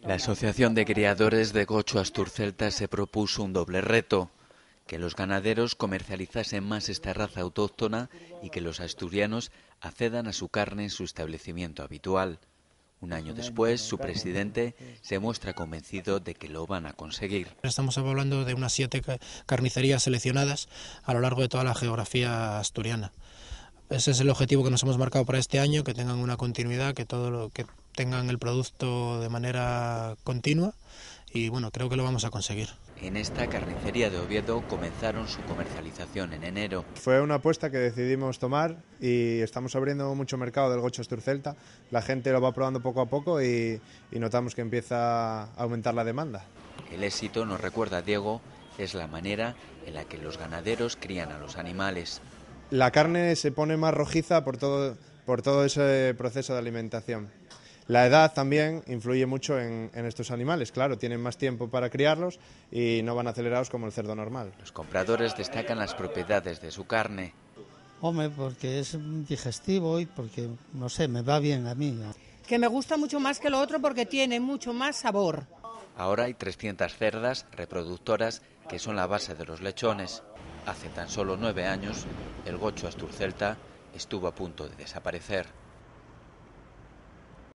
La Asociación de Criadores de Gocho Asturcelta se propuso un doble reto: que los ganaderos comercializasen más esta raza autóctona y que los asturianos accedan a su carne en su establecimiento habitual. Un año después, su presidente se muestra convencido de que lo van a conseguir. Estamos hablando de unas 7 carnicerías seleccionadas a lo largo de toda la geografía asturiana. Ese es el objetivo que nos hemos marcado para este año, que tengan una continuidad, que tengan el producto de manera continua, y bueno, creo que lo vamos a conseguir. En esta carnicería de Oviedo comenzaron su comercialización en enero. Fue una apuesta que decidimos tomar y estamos abriendo mucho mercado del gocho asturcelta. La gente lo va probando poco a poco y notamos que empieza a aumentar la demanda. El éxito, nos recuerda Diego, es la manera en la que los ganaderos crían a los animales. La carne se pone más rojiza por todo ese proceso de alimentación. La edad también influye mucho en estos animales, claro, tienen más tiempo para criarlos y no van acelerados como el cerdo normal. Los compradores destacan las propiedades de su carne. Hombre, porque es digestivo y porque, no sé, me va bien a mí. Que me gusta mucho más que lo otro porque tiene mucho más sabor. Ahora hay 300 cerdas reproductoras que son la base de los lechones. Hace tan solo 9 años, el gocho asturcelta estuvo a punto de desaparecer.